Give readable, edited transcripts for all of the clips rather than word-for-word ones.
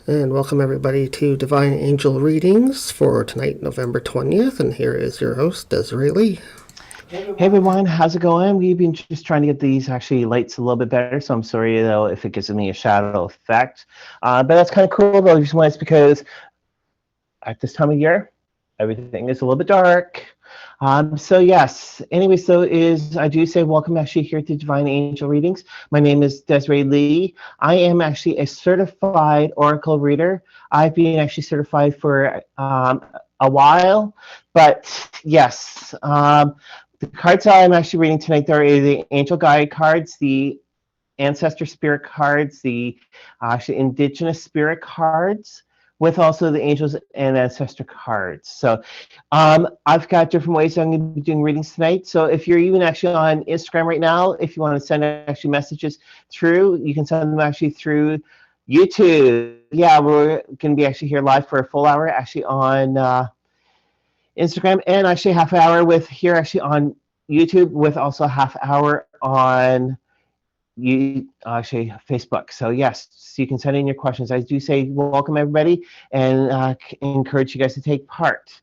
And welcome everybody to Divine Angel Readings for tonight, November 20th. And here is your host, Desiree Lee. Hey everyone, how's it going? We've been just trying to get these actually lights a little bit better, so I'm sorry though if it gives me a shadow effect. But that's kind of cool though, just it's because at this time of year, everything is a little bit dark. So yes, anyway, I do say welcome actually here to Divine Angel Readings. My name is Desiree Lee. I am actually a certified Oracle reader. I've been actually certified for a while, but yes, the cards I'm actually reading tonight, there are the Angel Guide cards, the Ancestor Spirit cards, the actually Indigenous Spirit cards, with also the Angels and Ancestor cards. So I've got different ways I'm going to be doing readings tonight. So if you're even actually on Instagram right now, if you want to send actually messages through, you can send them actually through YouTube. Yeah, we're going to be actually here live for a full hour actually on Instagram, and actually half hour with here actually on YouTube, with also a half hour on actually Facebook. So yes, so you can send in your questions. I do say welcome everybody, and encourage you guys to take part.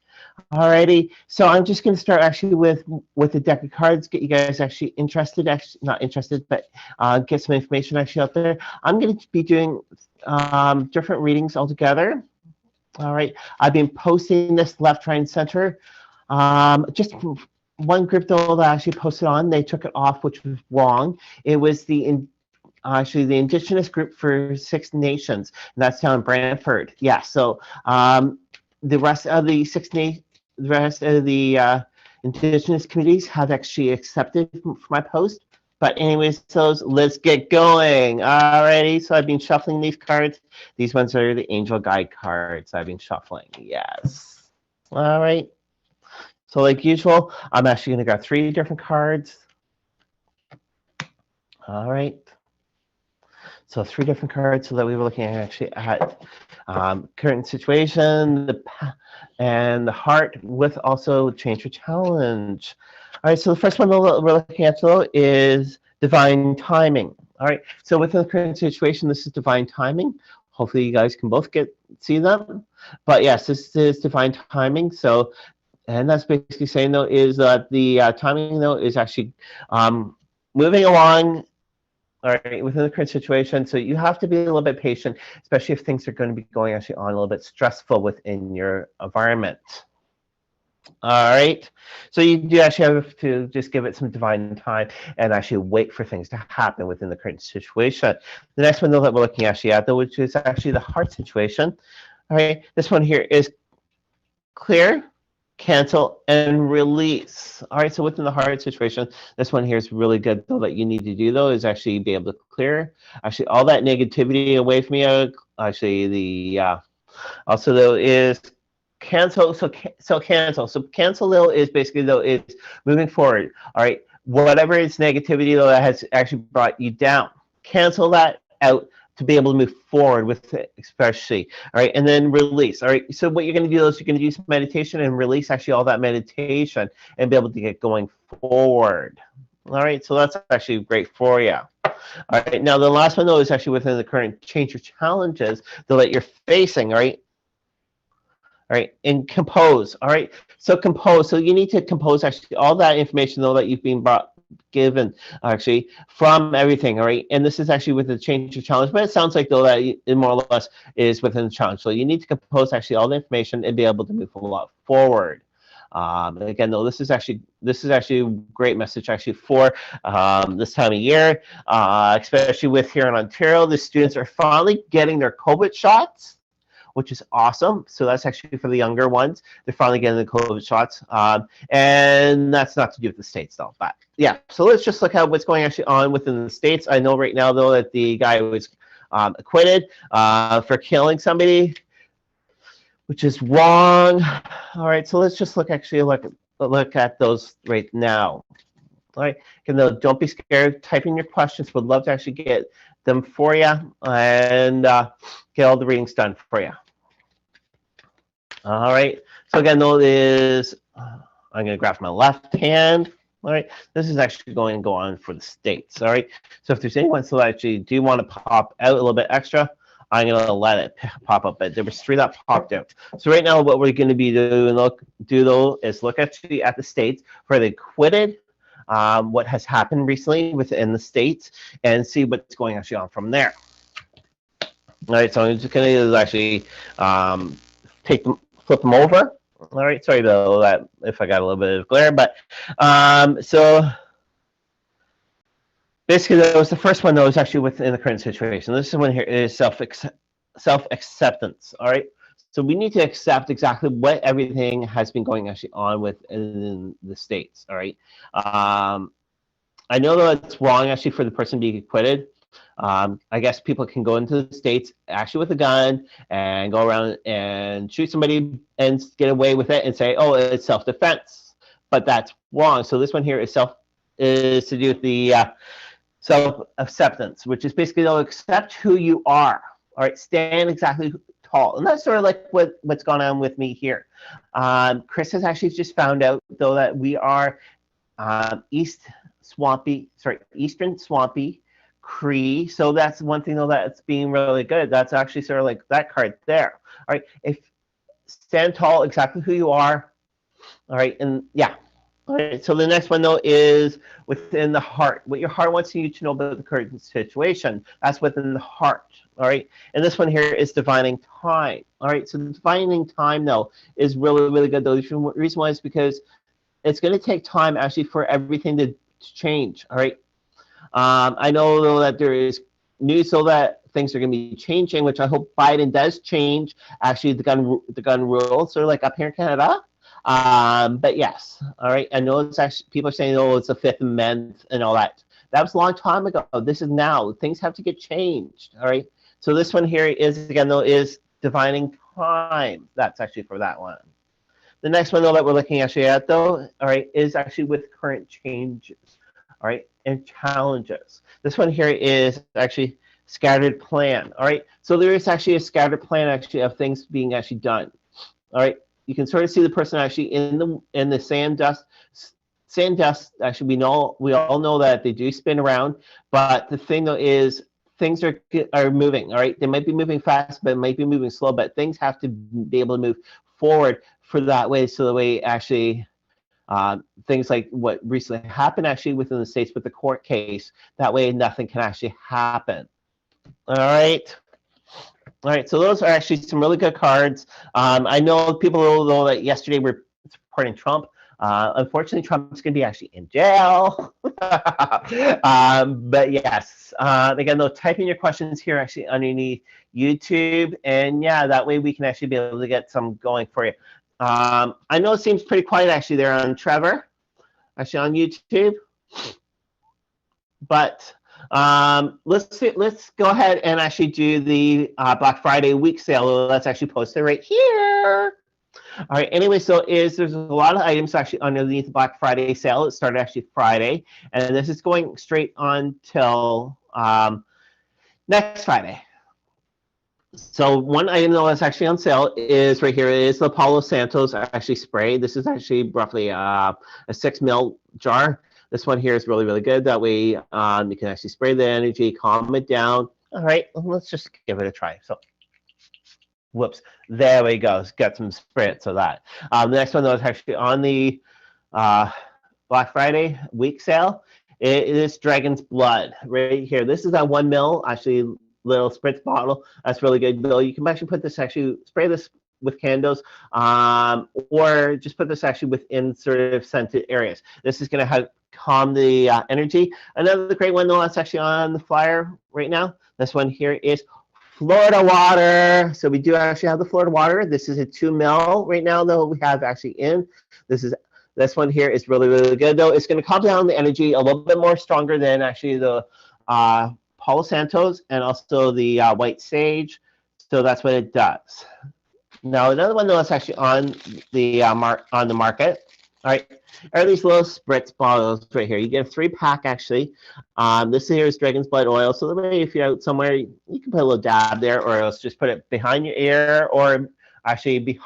Alrighty, so I'm just going to start actually with the deck of cards, get you guys actually interested, actually not interested, but get some information actually out there. I'm going to be doing different readings altogether. All right, I've been posting this left, right, and center. Just one group though that I actually posted on, they took it off, which was wrong. It was actually the Indigenous group for Six Nations, and that's down in Brantford. Yeah, so the rest of the Indigenous communities have actually accepted for my post. But anyways, so let's get going. Alrighty, so I've been shuffling these cards. These ones are the Angel Guide cards I've been shuffling. Yes. All right. So like usual, I'm actually going to grab 3 different cards. All right. So 3 different cards, so that we were looking at actually at current situation, and the heart, with also change or challenge. All right, so the first one we're looking at though is divine timing. All right, so within the current situation, this is divine timing. Hopefully you guys can both see them. But yes, this is divine timing. So, and that's basically saying though is that the timing though is actually moving along. All right, within the current situation, so you have to be a little bit patient, especially if things are going to be going actually on a little bit stressful within your environment. All right, so you do actually have to just give it some divine time and actually wait for things to happen within the current situation. The next one though that we're looking actually at though, which is actually the heart situation. All right, this one here is clear, cancel, and release. All right, so within the heart situation, this one here is really good though that you need to do though is actually be able to clear actually all that negativity away from you. Actually the also though is cancel. So cancel. So cancel though is basically though is moving forward. All right, whatever is negativity though that has actually brought you down, cancel that out to be able to move forward with it, especially. All right, and then release. All right, so what you're going to do is you're going to do some meditation and release actually all that meditation and be able to get going forward. All right, so that's actually great for you. All right, now the last one though is actually within the current change or challenges that you're facing. All right. All right, and compose. All right, so compose. So you need to compose actually all that information though that you've been given actually from everything. All right, and this is actually with the change or challenge, but it sounds like though that it more or less is within the challenge. So you need to compose actually all the information and be able to move a lot forward. Again, though, this is actually a great message actually for this time of year, especially with here in Ontario, the students are finally getting their COVID shots, which is awesome. So that's actually for the younger ones. They're finally getting the COVID shots. And that's not to do with the States, though. But yeah, so let's just look at what's going actually on within the States. I know right now, though, that the guy was acquitted for killing somebody, which is wrong. All right, so let's just look at those right now. All right, and don't be scared. Type in your questions. Would love to actually get them for you and get all the readings done for you. All right, so again, though, is I'm going to graph my left hand. All right, this is actually going to go on for the States. All right, so if there's anyone still actually do want to pop out a little bit extra, I'm going to let it pop up, but there was 3 that popped out. So right now what we're going to be doing is look actually at the states for the quitted, what has happened recently within the states, and see what's going actually on from there. All right, so I'm just going to actually flip them over. All right, sorry about that if I got a little bit of glare, but so basically that was the first one that was actually within the current situation. This one here is self-acceptance. All right, so we need to accept exactly what everything has been going actually on within the states. All right, I know that it's wrong actually for the person being acquitted. I guess people can go into the states actually with a gun and go around and shoot somebody and get away with it and say, oh, it's self-defense, but that's wrong. So this one here is to do with the self-acceptance, which is basically they'll accept who you are. All right, stand exactly tall, and that's sort of like what's gone on with me here. Chris has actually just found out though that we are Eastern Swampy Cree, so that's one thing though that's being really good. That's actually sort of like that card there. All right, if stand tall, exactly who you are. All right, and yeah. All right, so the next one though is within the heart. What your heart wants you to know about the current situation. That's within the heart. All right, and this one here is divining time. All right, so divining time though is really, really good though. The reason why is because it's going to take time actually for everything to change. All right. I know though that there is news so that things are going to be changing, which I hope Biden does change actually the gun rules, sort of like up here in Canada. But yes, all right. I know it's actually people are saying, oh, it's the 5th Amendment and all that. That was a long time ago. This is now. Things have to get changed. All right. So this one here is again though is divining time. That's actually for that one. The next one though that we're looking actually at though, all right, is actually with current changes. All right, and challenges. This one here is actually scattered plan. All right, so there is actually a scattered plan actually of things being actually done. All right, you can sort of see the person actually in the sand dust. Sand dust. Actually, we all know that they do spin around, but the thing though is things are moving. All right, they might be moving fast, but it might be moving slow. But things have to be able to move forward for that way, so the way actually. Things like what recently happened actually within the states with the court case. That way nothing can actually happen. All right. So those are actually some really good cards. I know people know that yesterday were supporting Trump. Unfortunately, Trump's going to be actually in jail. But yes, again, though, type in your questions here actually underneath YouTube. And yeah, that way we can actually be able to get some going for you. I know it seems pretty quiet actually there on Trevor, actually on YouTube, but let's go ahead and actually do the Black Friday week sale. That's actually posted right here. All right. Anyway, so there's a lot of items actually underneath the Black Friday sale. It started actually Friday, and this is going straight on till next Friday. So one item that's actually on sale is right here. It is the Palo Santos actually spray. This is actually roughly a 6 ml jar. This one here is really, really good. That way you can actually spray the energy, calm it down. All right, let's just give it a try. So, whoops, there we go. It's got some spritz of that. The next one that was actually on the Black Friday week sale. It is Dragon's Blood right here. This is that 1 ml actually. Little spritz bottle. That's really good. Though you can actually put this spray this with candles, or just put this actually within sort of scented areas. This is going to help calm the energy. Another great one though that's actually on the flyer right now. This one here is Florida water. So we do actually have the Florida water. This is a 2 ml right now though we have actually in. This one here is really, really good though. It's going to calm down the energy a little bit more stronger than actually the Palo Santos and also the white sage, so that's what it does. Now another one that's actually on the market. All right, are these little spritz bottles right here? You get a 3-pack actually. This here is Dragon's Blood oil, so that way if you're out somewhere, you can put a little dab there, or else just put it behind your ear, or actually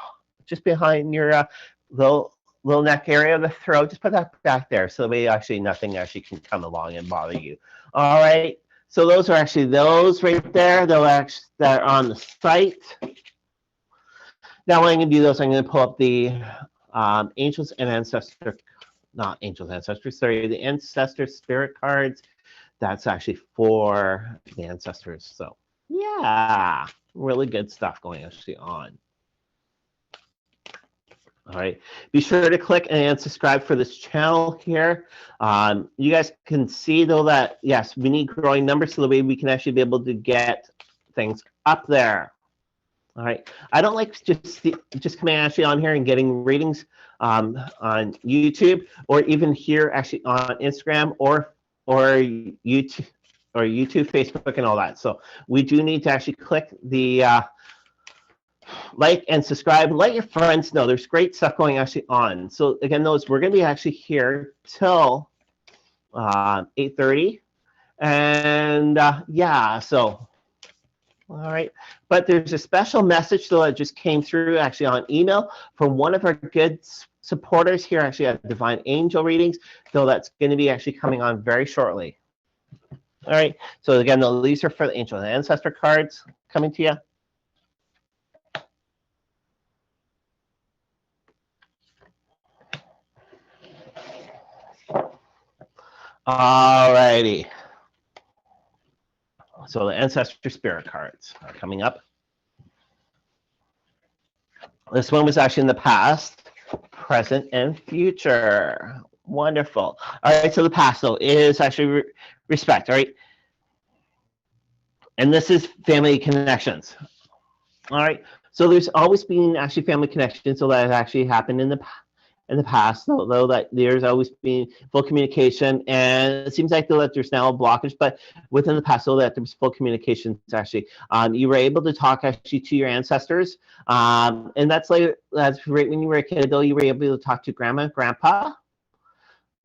just behind your little neck area of the throat. Just put that back there, so that way actually nothing actually can come along and bother you. All right. So those are actually those right there. That are on the site. Now what I'm going to do is I'm going to pull up the Angels and Ancestor, not Angels and Ancestors, sorry, the Ancestor Spirit cards. That's actually for the Ancestors. So yeah, really good stuff going actually on. All right, be sure to click and subscribe for this channel here. You guys can see though that yes, we need growing numbers so the way we can actually be able to get things up there. All right, I don't like just coming actually on here and getting readings on YouTube or even here actually on Instagram or YouTube, Facebook, and all that. So we do need to actually click the like and subscribe. Let your friends know. There's great stuff going actually on. So again, we're going to be actually here till 8:30, and yeah. So all right, but there's a special message that just came through actually on email from one of our good supporters here actually at Divine Angel Readings. So that's going to be actually coming on very shortly. All right. So again, these are for the Angel and Ancestor cards coming to you. All righty. So the Ancestor Spirit cards are coming up. This one was actually in the past, present, and future. Wonderful. All right, so the past, though, is actually respect, all right? And this is family connections. All right, so there's always been actually family connections, so that has actually happened in the past, though that there's always been full communication, and it seems like that there's now a blockage, but within the past, so that there was full communication actually. You were able to talk actually to your ancestors, and that's right when you were a kid, though, you were able to talk to grandma, grandpa,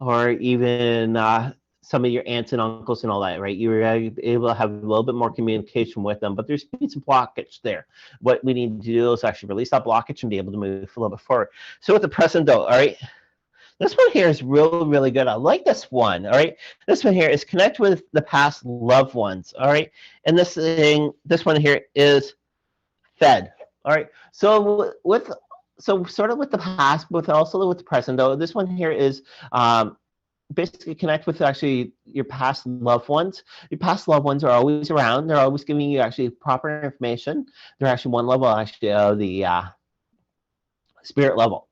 or even some of your aunts and uncles and all that, right? You were able to have a little bit more communication with them, but there's been some blockage there. What we need to do is actually release that blockage and be able to move a little bit forward. So with the present, though, all right, this one here is really, really good. I like this one, all right? This one here is connect with the past loved ones, all right? And this one here is fed, all right? So sort of with the past, but also with the present, though, this one here is basically connect with actually your past loved ones. Your past loved ones are always around. They're always giving you actually proper information. They're actually one level actually of the spirit level.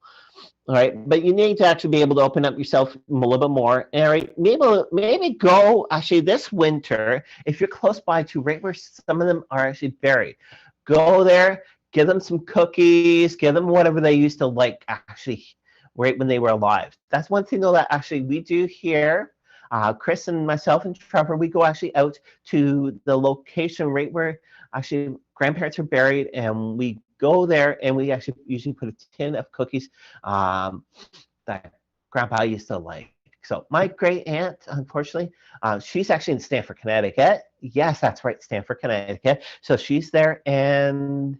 All right, but you need to actually be able to open up yourself a little bit more. All right, maybe go actually this winter if you're close by to right where some of them are actually buried. Go there, give them some cookies, give them whatever they used to like actually right when they were alive. That's one thing though that actually we do here. Chris and myself and Trevor, we go actually out to the location right where actually grandparents are buried, and we go there and we actually usually put a tin of cookies that grandpa used to like. So my great aunt, unfortunately, she's actually in Stamford, Connecticut. Yes, that's right, Stamford, Connecticut. So she's there, and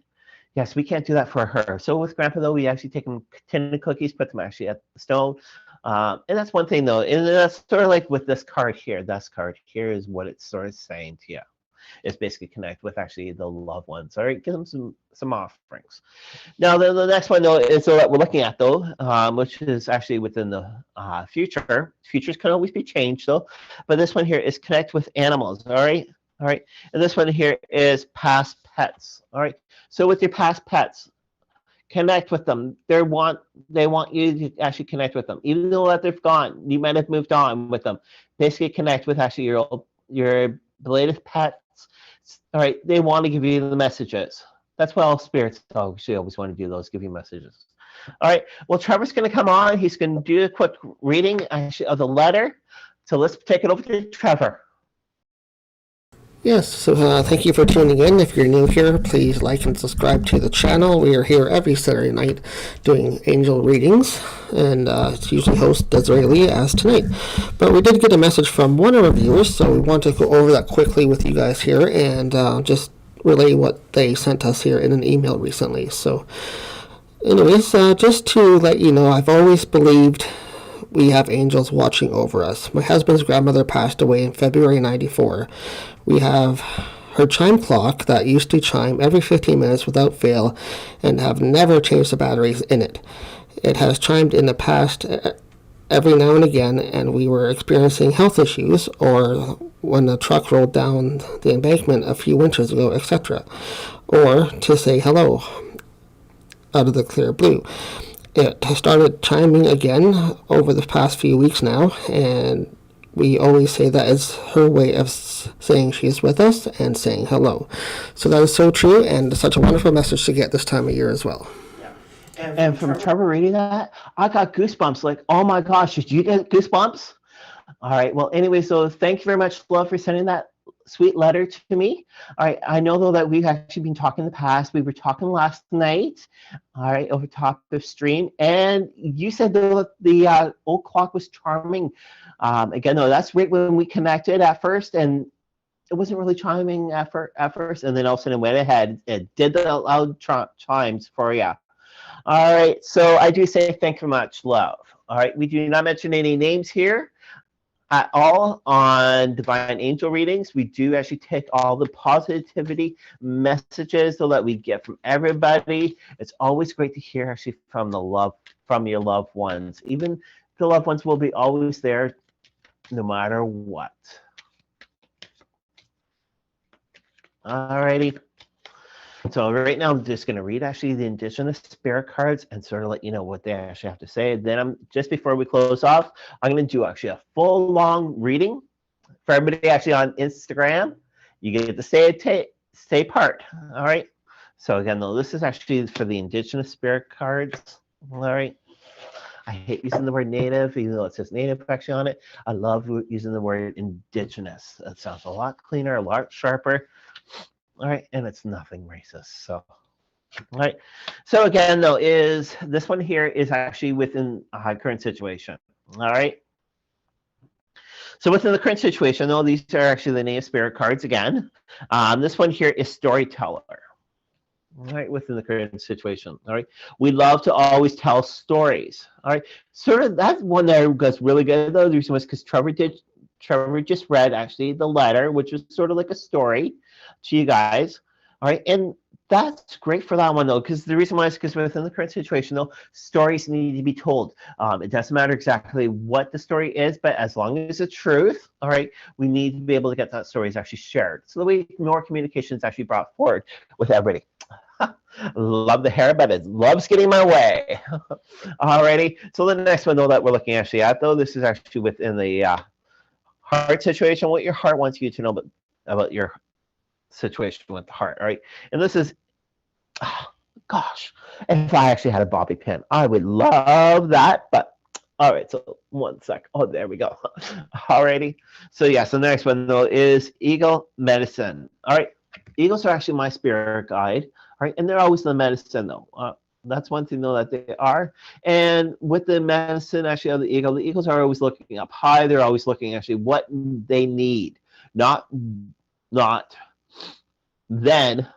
yes, we can't do that for her. So with grandpa, though, we actually take them tin of cookies, put them actually at the stone. And that's one thing, though. And that's sort of like with this card here. This card here is what it's sort of saying to you. It's basically connect with actually the loved ones. All right, give them some offerings. Now, the next one, though, is that we're looking at, though, which is actually within the future. Futures can always be changed, though. But this one here is connect with animals. All right. All right, and this one here is past pets. All right, so with your past pets, connect with them. They want you to actually connect with them, even though that they've gone. You might have moved on with them. Basically, connect with actually your belated pets. All right, they want to give you the messages. That's what all spirits actually always want to do. Those give you messages. All right, well, Trevor's going to come on. He's going to do a quick reading actually of the letter. So let's take it over to Trevor. Yes, so thank you for tuning in. If you're new here, please like and subscribe to the channel. We are here every Saturday night doing angel readings, and it's usually host Desiree Lee as tonight. But we did get a message from one of our viewers, so we want to go over that quickly with you guys here and just relay what they sent us here in an email recently. So anyways, just to let you know, I've always believed we have angels watching over us. My husband's grandmother passed away in February 94. We have her chime clock that used to chime every 15 minutes without fail and have never changed the batteries in it. It has chimed in the past every now and again, and we were experiencing health issues, or when the truck rolled down the embankment a few winters ago, etc. Or to say hello out of the clear blue. It has started chiming again over the past few weeks now, and we always say that is her way of saying she's with us and saying hello. So that is so true, and such a wonderful message to get this time of year as well. And from Trevor reading that, I got goosebumps. Like, oh my gosh, did you get goosebumps? All right. Well, anyway, so thank you very much, Love, for sending that sweet letter to me. All right. I know, though, that we've actually been talking in the past. We were talking last night, all right, over top of stream. And you said that the old clock was charming. Again, though, that's right when we connected at first. And it wasn't really chiming at first. And then all of a sudden it went ahead. It did the loud chimes for you. All right. So I do say thank you very much, Love. All right. We do not mention any names here at all on Divine Angel readings. We do actually take all the positivity messages so that we get from everybody. It's always great to hear actually from your loved ones. Even the loved ones will be always there no matter what. All righty. So right now I'm just going to read actually the Indigenous spirit cards and sort of let you know what they actually have to say. Then just before we close off, I'm going to do actually a full long reading for everybody actually on Instagram. You get to stay part. All right. So again, though, this is actually for the Indigenous spirit cards. All right. I hate using the word native, even though it says native actually on it. I love using the word Indigenous. That sounds a lot cleaner, a lot sharper. All right, and it's nothing racist. So, all right. So again, though, is this one here is actually within a current situation. All right. So within the current situation, though, these are actually the native spirit cards again. This one here is storyteller. All right, within the current situation. All right, we love to always tell stories. All right, sort of that one there goes really good though. The reason was because Trevor just read actually the letter, which was sort of like a story to you guys. All right, and that's great for that one though, because the reason why is because within the current situation though, stories need to be told. It doesn't matter exactly what the story is, but as long as it's truth, all right, we need to be able to get that story is actually shared. So the way more communication is actually brought forward with everybody. Love the hair, but it loves getting my way. Alrighty. So the next one though that we're looking actually at though, this is actually within the heart situation. What your heart wants you to know about your situation with the heart. All right. And this is, oh, gosh, if I actually had a bobby pin, I would love that. But all right. So one sec. Oh, there we go. Alrighty. So yeah. So the next one though is eagle medicine. All right. Eagles are actually my spirit guide. All right. And they're always the medicine though. That's one thing though that they are. And with the medicine actually of the eagles are always looking up high. They're always looking actually what they need, not then,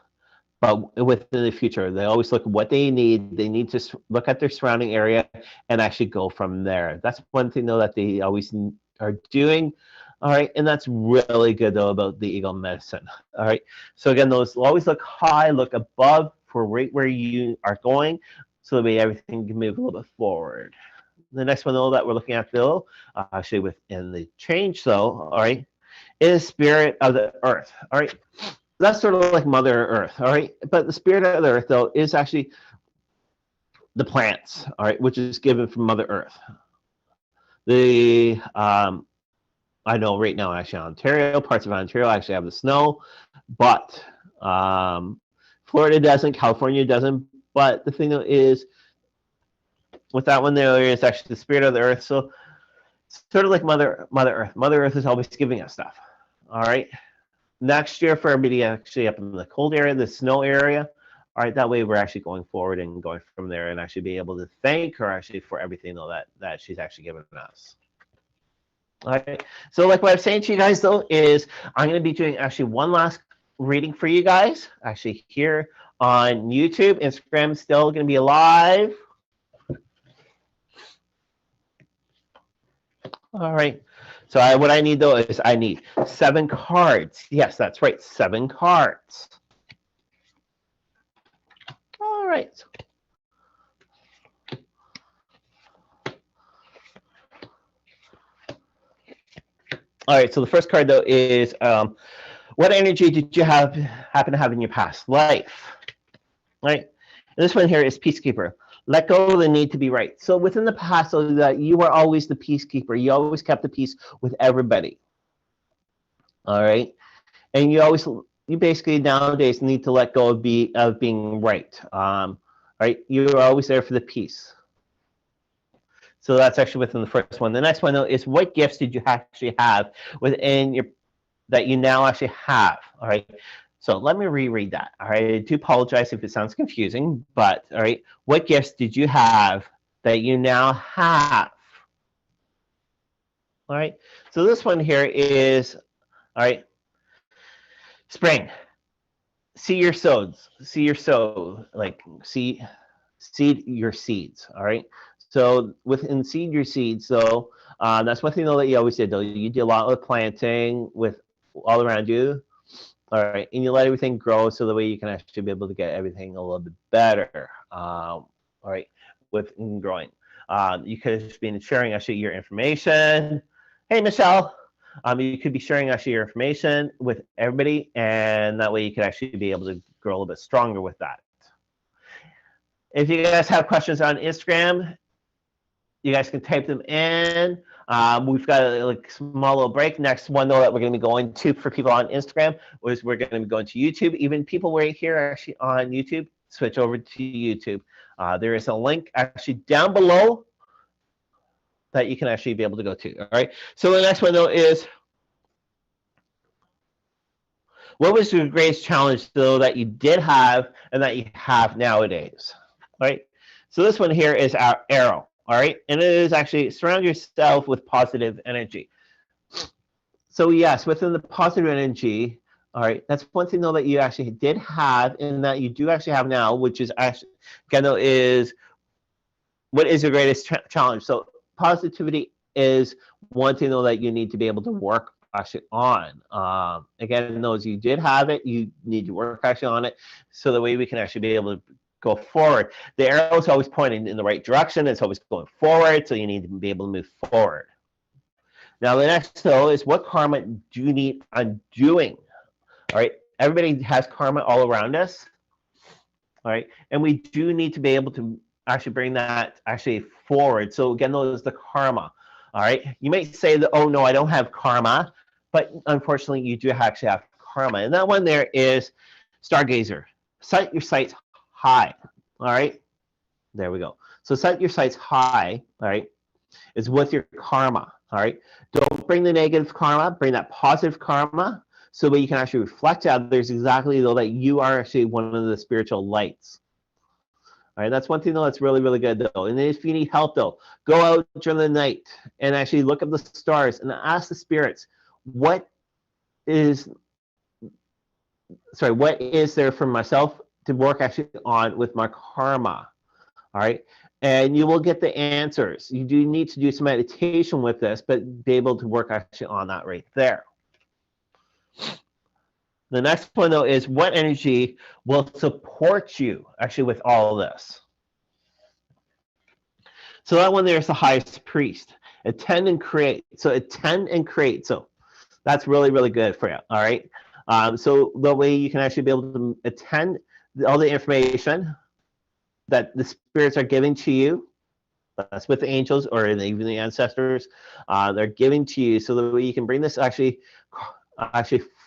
but within the future. They always look at what they need. They need to look at their surrounding area and actually go from there. That's one thing though that they always are doing. All right, and that's really good though about the eagle medicine. All right, so again, those always look high, look above for right where you are going, so that way everything can move a little bit forward. The next one though that we're looking at though, actually within the change though, all right, is spirit of the earth. All right, that's sort of like Mother Earth. All right, but the spirit of the earth though is actually the plants. All right, which is given from Mother Earth. The I know right now, actually, Ontario, parts of Ontario actually have the snow, but Florida doesn't, California doesn't. But the thing though is, with that one there is actually the spirit of the earth. So sort of like Mother Earth. Mother Earth is always giving us stuff. All right. Next year for everybody actually up in the cold area, the snow area. All right. That way we're actually going forward and going from there and actually be able to thank her actually for everything though that she's actually given us. All right, so like what I'm saying to you guys though is I'm going to be doing actually one last reading for you guys actually here on YouTube. Instagram is still going to be alive. All right. So what I need though is I need 7 cards. Yes, that's right, 7 cards. All right. All right. So the first card though is what energy did you happen to have in your past life? Right. And this one here is Peacekeeper. Let go of the need to be right. So within the past, so that you were always the peacekeeper. You always kept the peace with everybody. All right. And you basically nowadays need to let go of being right. Right. You're always there for the peace. So that's actually within the first one. The next one though is what gifts did you actually have within your that you now actually have? All right. So let me reread that. All right. I do apologize if it sounds confusing, but all right. What gifts did you have that you now have? All right. So this one here is, all right, spring. See your sows. See your sow. Like seed your seeds. All right. So within seed your seeds. So that's one thing though that you always did though. You did a lot of planting with all around you. All right, and you let everything grow so the way you can actually be able to get everything a little bit better. All right, with growing. You could have been sharing actually your information. Hey, Michelle. You could be sharing actually your information with everybody, and that way you could actually be able to grow a little bit stronger with that. If you guys have questions on Instagram, you guys can type them in. We've got a small little break. Next one, though, that we're going to be going to for people on Instagram was we're going to be going to YouTube. Even people right here actually on YouTube, switch over to YouTube. There is a link actually down below that you can actually be able to go to. All right. So the next one, though, is what was your greatest challenge, though, that you did have and that you have nowadays? All right. So this one here is our arrow. All right, and it is actually surround yourself with positive energy. So yes, within the positive energy, all right, that's one thing though that you actually did have and that you do actually have now, which is actually, again though, is what is your greatest challenge? So positivity is one thing though that you need to be able to work actually on. Again, those you did have it, you need to work actually on it, so the way we can actually be able to go forward. The arrow is always pointing in the right direction. It's always going forward, so you need to be able to move forward. Now, the next, though, is what karma do you need undoing? All right, everybody has karma all around us. All right, and we do need to be able to actually bring that actually forward. So again, those is the karma. All right, you may say that, oh no, I don't have karma, but unfortunately, you do actually have karma. And that one there is stargazer. Set your sights high. All right, there we go. So set your sights high. All right, is with your karma. All right, don't bring the negative karma, bring that positive karma, so that you can actually reflect to others exactly though that you are actually one of the spiritual lights. All right, that's one thing though that's really, really good though. And then if you need help though, go out during the night and actually look up the stars and ask the spirits, what is there for myself to work actually on with my karma? All right, and you will get the answers. You do need to do some meditation with this, but be able to work actually on that right there. The next one though is what energy will support you actually with all of this. So that one there is the highest priest. Attend and create. So attend and create. So that's really, really good for you. All right. So the way you can actually be able to attend all the information that the spirits are giving to you, that's with the angels or even the ancestors, they're giving to you, so that way you can bring this actually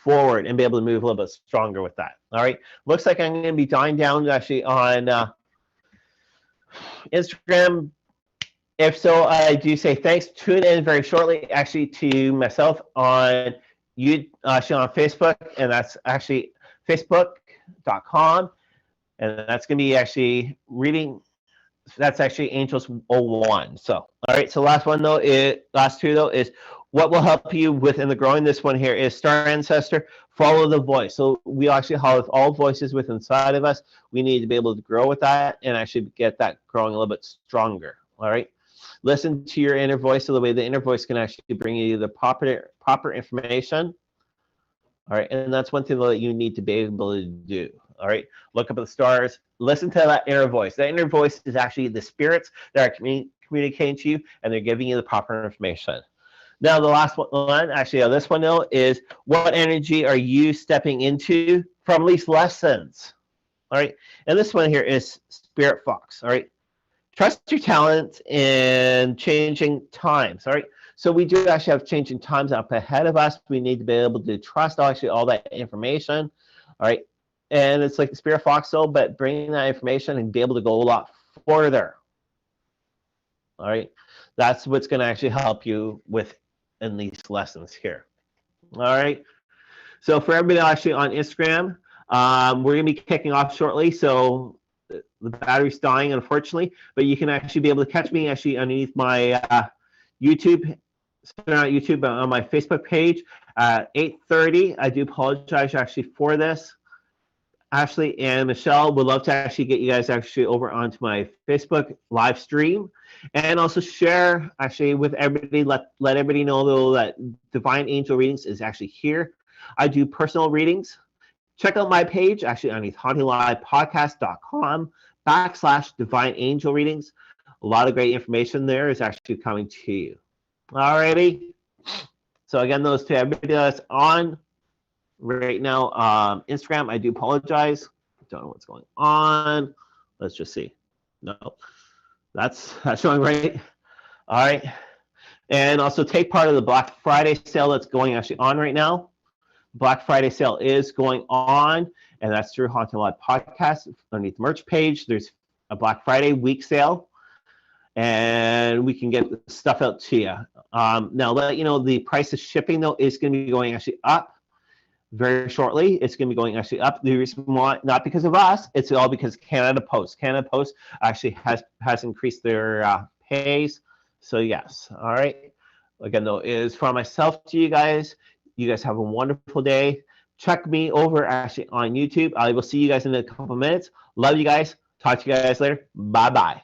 forward and be able to move a little bit stronger with that. All right. Looks like I'm going to be dying down actually on Instagram. If so, I do say thanks. Tune in very shortly actually to myself on actually on Facebook, and that's actually facebook.com. And that's going to be actually reading. That's actually Angels 01. So, all right. So last two though is what will help you within the growing. This one here is Star Ancestor. Follow the voice. So we actually have all voices within inside of us. We need to be able to grow with that and actually get that growing a little bit stronger. All right. Listen to your inner voice, so the way the inner voice can actually bring you the proper information. All right, and that's one thing that you need to be able to do. All right, look up at the stars, listen to that inner voice. That inner voice is actually the spirits that are communicating to you, and they're giving you the proper information. Now, the last one, actually, this one though, is what energy are you stepping into from these lessons? All right, and this one here is Spirit Fox. All right, trust your talent in changing times. All right. So we do actually have changing times up ahead of us. We need to be able to trust actually all that information. All right. And it's like the Spirit Fox, though, but bringing that information and be able to go a lot further. All right. That's what's going to actually help you with in these lessons here. All right. So for everybody actually on Instagram, we're going to be kicking off shortly. So the battery's dying, unfortunately, but you can actually be able to catch me actually underneath my YouTube. Not YouTube, but on my Facebook page at 8:30. I do apologize actually for this. Ashley and Michelle would love to actually get you guys actually over onto my Facebook live stream, and also share actually with everybody. Let everybody know though that Divine Angel Readings is actually here. I do personal readings. Check out my page actually underneath HauntingLivePodcast.com/Divine Angel Readings. A lot of great information there is actually coming to you. Alrighty. So again, those to everybody that's on right now, Instagram, I do apologize. Don't know what's going on. Let's just see. No, that's showing right. All right. And also take part of the Black Friday sale that's going actually on right now. Black Friday sale is going on, and that's through Haunting Live Podcast. Underneath the merch page, there's a Black Friday week sale, and we can get stuff out to you. Now, let you know the price of shipping though is going to be going actually up very shortly. It's going to be going actually up. The reason why, not because of us, it's all because Canada Post. Canada Post actually has increased their pays. So yes, all right. Again though, is for myself to you guys. You guys have a wonderful day. Check me over actually on YouTube. I will see you guys in a couple minutes. Love you guys. Talk to you guys later. Bye bye.